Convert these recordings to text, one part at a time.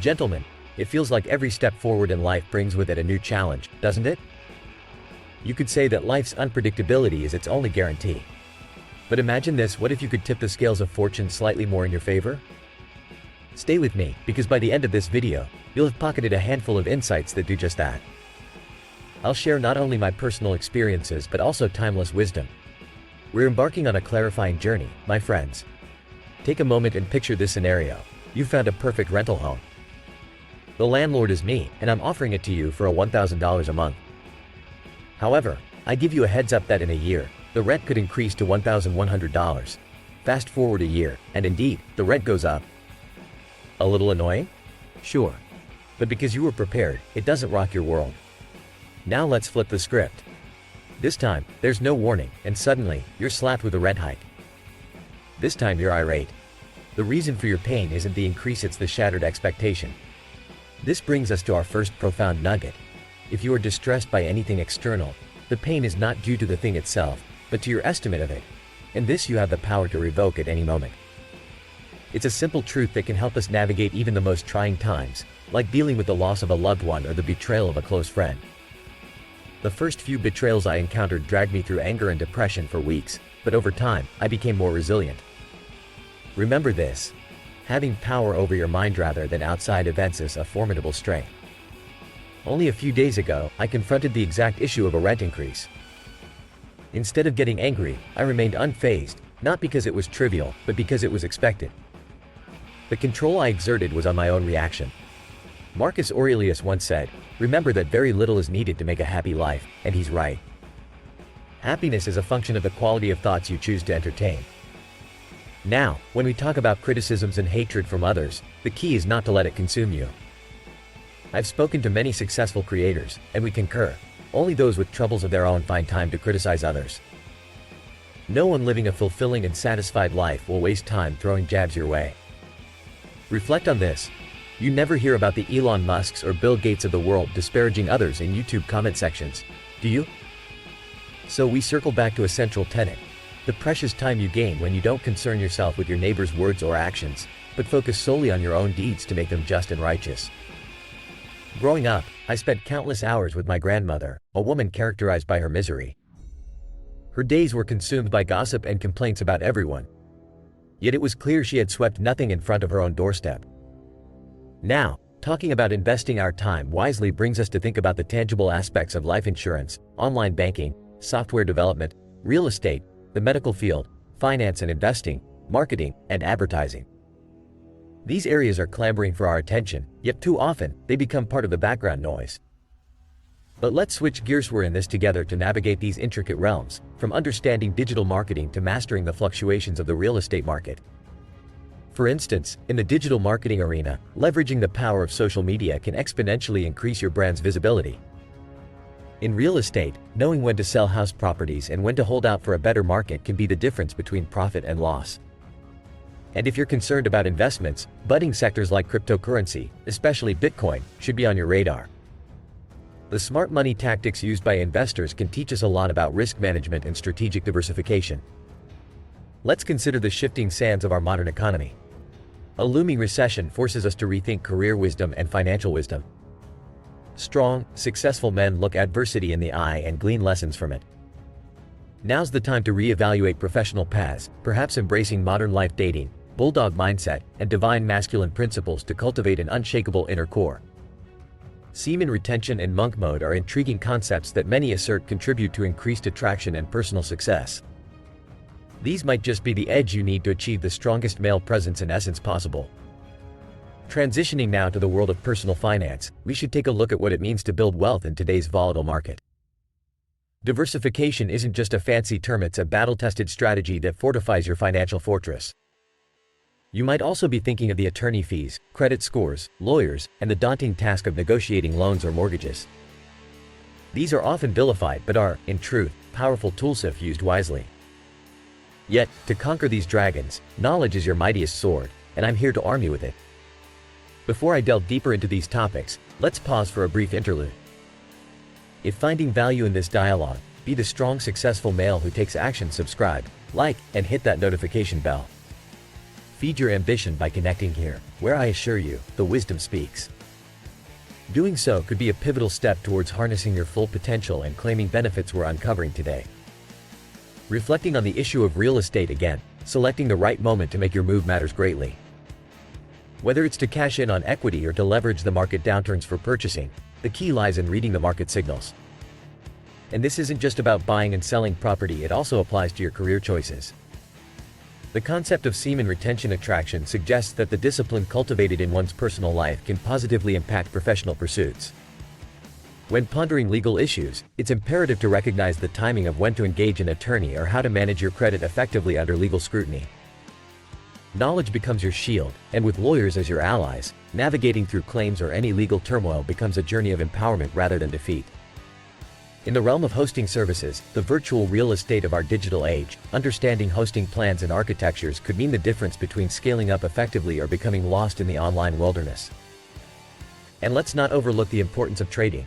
Gentlemen, it feels like every step forward in life brings with it a new challenge, doesn't it? You could say that life's unpredictability is its only guarantee. But imagine this: what if you could tip the scales of fortune slightly more in your favor? Stay with me, because by the end of this video, you'll have pocketed a handful of insights that do just that. I'll share not only my personal experiences but also timeless wisdom. We're embarking on a clarifying journey, my friends. Take a moment and picture this scenario. You found a perfect rental home. The landlord is me, and I'm offering it to you for $1,000 a month. However, I give you a heads up that in a year, the rent could increase to $1,100. Fast forward a year, and indeed, the rent goes up. A little annoying? Sure. But because you were prepared, it doesn't rock your world. Now let's flip the script. This time, there's no warning, and suddenly, you're slapped with a rent hike. This time you're irate. The reason for your pain isn't the increase, it's the shattered expectation. This brings us to our first profound nugget. If you are distressed by anything external, the pain is not due to the thing itself, but to your estimate of it. And this you have the power to revoke at any moment. It's a simple truth that can help us navigate even the most trying times, like dealing with the loss of a loved one or the betrayal of a close friend. The first few betrayals I encountered dragged me through anger and depression for weeks, but over time, I became more resilient. Remember this: having power over your mind rather than outside events is a formidable strength. Only a few days ago, I confronted the exact issue of a rent increase. Instead of getting angry, I remained unfazed, not because it was trivial, but because it was expected. The control I exerted was on my own reaction. Marcus Aurelius once said, "Remember that very little is needed to make a happy life," and he's right. Happiness is a function of the quality of thoughts you choose to entertain. Now, when we talk about criticisms and hatred from others, the key is not to let it consume you. I've spoken to many successful creators, and we concur. Only those with troubles of their own find time to criticize others. No one living a fulfilling and satisfied life will waste time throwing jabs your way. Reflect on this. You never hear about the Elon Musks or Bill Gates of the world disparaging others in YouTube comment sections, do you? So we circle back to a central tenet: the precious time you gain when you don't concern yourself with your neighbor's words or actions, but focus solely on your own deeds to make them just and righteous. Growing up, I spent countless hours with my grandmother, a woman characterized by her misery. Her days were consumed by gossip and complaints about everyone. Yet it was clear she had swept nothing in front of her own doorstep. Now, talking about investing our time wisely brings us to think about the tangible aspects of life insurance, online banking, software development, real estate, the medical field, finance and investing, marketing, and advertising. These areas are clamoring for our attention, yet too often, they become part of the background noise. But let's switch gears. We're in this together to navigate these intricate realms, from understanding digital marketing to mastering the fluctuations of the real estate market. For instance, in the digital marketing arena, leveraging the power of social media can exponentially increase your brand's visibility. In real estate, knowing when to sell house properties and when to hold out for a better market can be the difference between profit and loss. And if you're concerned about investments, budding sectors like cryptocurrency, especially Bitcoin, should be on your radar. The smart money tactics used by investors can teach us a lot about risk management and strategic diversification. Let's consider the shifting sands of our modern economy. A looming recession forces us to rethink career wisdom and financial wisdom. Strong, successful men look adversity in the eye and glean lessons from it. Now's the time to reevaluate professional paths, perhaps embracing modern life dating, bulldog mindset, and divine masculine principles to cultivate an unshakable inner core. Semen retention and monk mode are intriguing concepts that many assert contribute to increased attraction and personal success. These might just be the edge you need to achieve the strongest male presence and essence possible. Transitioning now to the world of personal finance, we should take a look at what it means to build wealth in today's volatile market. Diversification isn't just a fancy term, it's a battle-tested strategy that fortifies your financial fortress. You might also be thinking of the attorney fees, credit scores, lawyers, and the daunting task of negotiating loans or mortgages. These are often vilified but are, in truth, powerful tools if used wisely. Yet, to conquer these dragons, knowledge is your mightiest sword, and I'm here to arm you with it. Before I delve deeper into these topics, let's pause for a brief interlude. If finding value in this dialogue, be the strong, successful male who takes action. Subscribe, like, and hit that notification bell. Feed your ambition by connecting here, where I assure you, the wisdom speaks. Doing so could be a pivotal step towards harnessing your full potential and claiming benefits we're uncovering today. Reflecting on the issue of real estate again, selecting the right moment to make your move matters greatly. Whether it's to cash in on equity or to leverage the market downturns for purchasing, the key lies in reading the market signals. And this isn't just about buying and selling property, it also applies to your career choices. The concept of semen retention attraction suggests that the discipline cultivated in one's personal life can positively impact professional pursuits. When pondering legal issues, it's imperative to recognize the timing of when to engage an attorney or how to manage your credit effectively under legal scrutiny. Knowledge becomes your shield, and with lawyers as your allies, navigating through claims or any legal turmoil becomes a journey of empowerment rather than defeat. In the realm of hosting services, the virtual real estate of our digital age, understanding hosting plans and architectures could mean the difference between scaling up effectively or becoming lost in the online wilderness. And let's not overlook the importance of trading.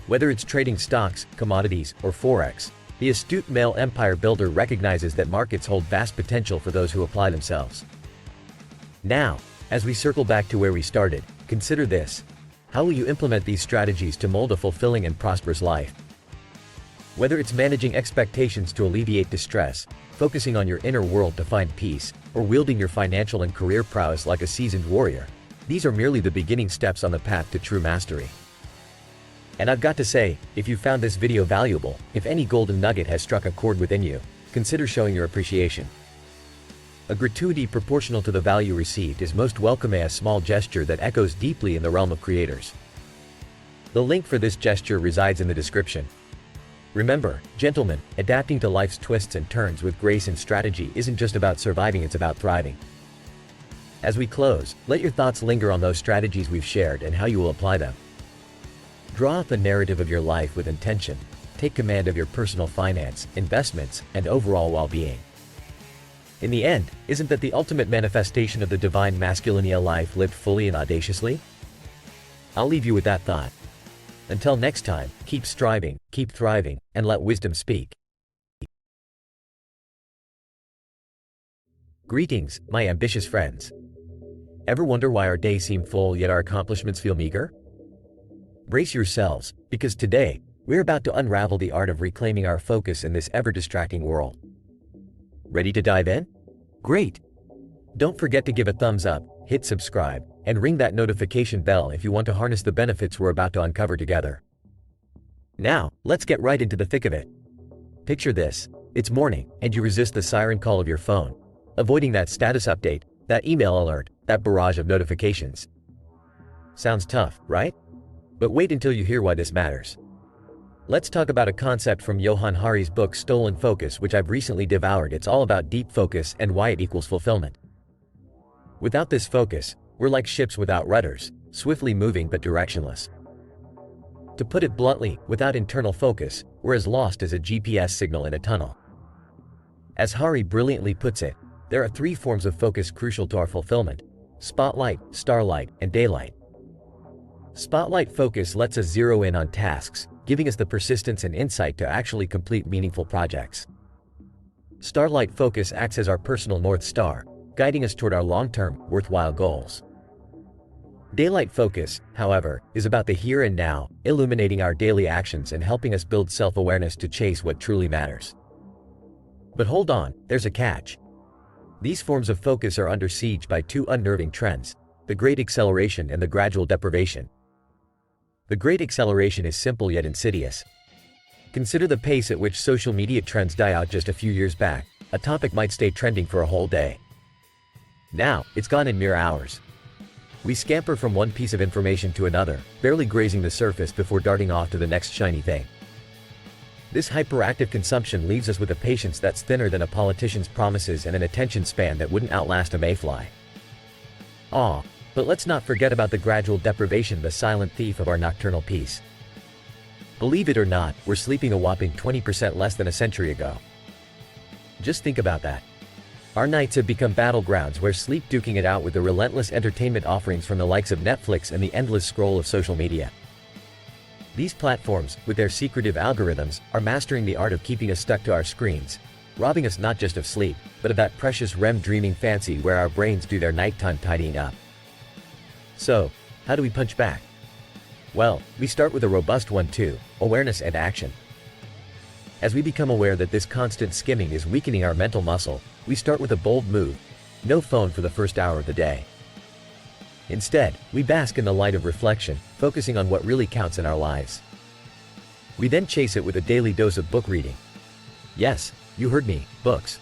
Whether it's trading stocks, commodities, or forex, the astute male empire builder recognizes that markets hold vast potential for those who apply themselves. Now, as we circle back to where we started, consider this. How will you implement these strategies to mold a fulfilling and prosperous life? Whether it's managing expectations to alleviate distress, focusing on your inner world to find peace, or wielding your financial and career prowess like a seasoned warrior, these are merely the beginning steps on the path to true mastery. And I've got to say, if you found this video valuable, if any golden nugget has struck a chord within you, consider showing your appreciation. A gratuity proportional to the value received is most welcome, a small gesture that echoes deeply in the realm of creators. The link for this gesture resides in the description. Remember, gentlemen, adapting to life's twists and turns with grace and strategy isn't just about surviving, it's about thriving. As we close, let your thoughts linger on those strategies we've shared and how you will apply them. Draw up a narrative of your life with intention. Take command of your personal finance, investments, and overall well-being. In the end, isn't that the ultimate manifestation of the divine masculinity, a life lived fully and audaciously? I'll leave you with that thought. Until next time, keep striving, keep thriving, and let wisdom speak. Greetings, my ambitious friends. Ever wonder why our days seem full yet our accomplishments feel meager? Brace yourselves, because today, we're about to unravel the art of reclaiming our focus in this ever-distracting world. Ready to dive in? Great! Don't forget to give a thumbs up, hit subscribe, and ring that notification bell if you want to harness the benefits we're about to uncover together. Now, let's get right into the thick of it. Picture this. It's morning, and you resist the siren call of your phone, avoiding that status update, that email alert, that barrage of notifications. Sounds tough, right? But wait until you hear why this matters. Let's talk about a concept from Johann Hari's book Stolen Focus, which I've recently devoured. It's all about deep focus and why it equals fulfillment. Without this focus, we're like ships without rudders, swiftly moving but directionless. To put it bluntly, without internal focus, we're as lost as a GPS signal in a tunnel. As Hari brilliantly puts it, there are three forms of focus crucial to our fulfillment: spotlight, starlight, and daylight. Spotlight focus lets us zero in on tasks, giving us the persistence and insight to actually complete meaningful projects. Starlight focus acts as our personal North Star, guiding us toward our long-term, worthwhile goals. Daylight focus, however, is about the here and now, illuminating our daily actions and helping us build self-awareness to chase what truly matters. But hold on, there's a catch. These forms of focus are under siege by two unnerving trends: the great acceleration and the gradual deprivation. The great acceleration is simple yet insidious. Consider the pace at which social media trends die out. Just a few years back, a topic might stay trending for a whole day. Now, it's gone in mere hours. We scamper from one piece of information to another, barely grazing the surface before darting off to the next shiny thing. This hyperactive consumption leaves us with a patience that's thinner than a politician's promises and an attention span that wouldn't outlast a mayfly. But let's not forget about the gradual deprivation, the silent thief of our nocturnal peace. Believe it or not, we're sleeping a whopping 20% less than a century ago. Just think about that. Our nights have become battlegrounds where sleep duking it out with the relentless entertainment offerings from the likes of Netflix and the endless scroll of social media. These platforms, with their secretive algorithms, are mastering the art of keeping us stuck to our screens, robbing us not just of sleep, but of that precious REM dreaming fancy where our brains do their nighttime tidying up. So, how do we punch back? Well, we start with a robust one too: awareness and action. As we become aware that this constant skimming is weakening our mental muscle, we start with a bold move: no phone for the first hour of the day. Instead, we bask in the light of reflection, focusing on what really counts in our lives. We then chase it with a daily dose of book reading. Yes, you heard me, books.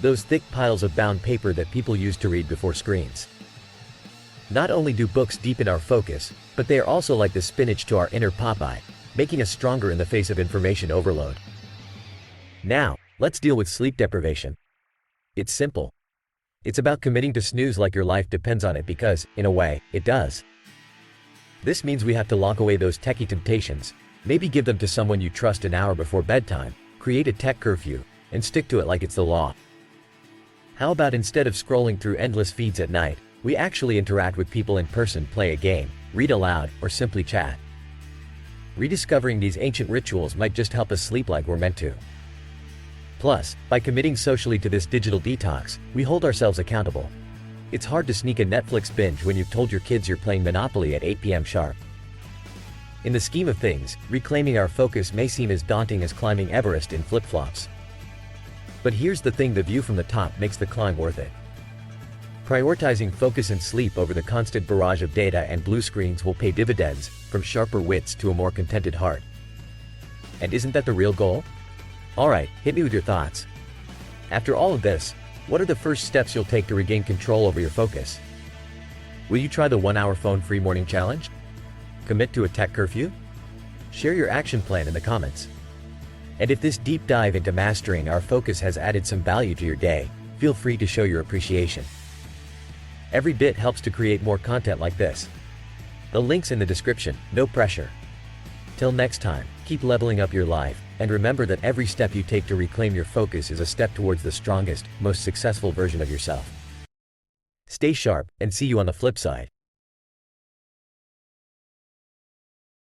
Those thick piles of bound paper that people use to read before screens. Not only do books deepen our focus, but they are also like the spinach to our inner Popeye, making us stronger in the face of information overload. Now, let's deal with sleep deprivation. It's simple. It's about committing to snooze like your life depends on it because, in a way, it does. This means we have to lock away those techie temptations, maybe give them to someone you trust an hour before bedtime, create a tech curfew, and stick to it like it's the law. How about instead of scrolling through endless feeds at night, we actually interact with people in person, play a game, read aloud, or simply chat? Rediscovering these ancient rituals might just help us sleep like we're meant to. Plus, by committing socially to this digital detox, we hold ourselves accountable. It's hard to sneak a Netflix binge when you've told your kids you're playing Monopoly at 8 p.m. sharp. In the scheme of things, reclaiming our focus may seem as daunting as climbing Everest in flip-flops. But here's the thing: the view from the top makes the climb worth it. Prioritizing focus and sleep over the constant barrage of data and blue screens will pay dividends, from sharper wits to a more contented heart. And isn't that the real goal? Alright, hit me with your thoughts. After all of this, what are the first steps you'll take to regain control over your focus? Will you try the 1-hour phone-free morning challenge? Commit to a tech curfew? Share your action plan in the comments. And if this deep dive into mastering our focus has added some value to your day, feel free to show your appreciation. Every bit helps to create more content like this. The link's in the description, no pressure. Till next time, keep leveling up your life, and remember that every step you take to reclaim your focus is a step towards the strongest, most successful version of yourself. Stay sharp, and see you on the flip side.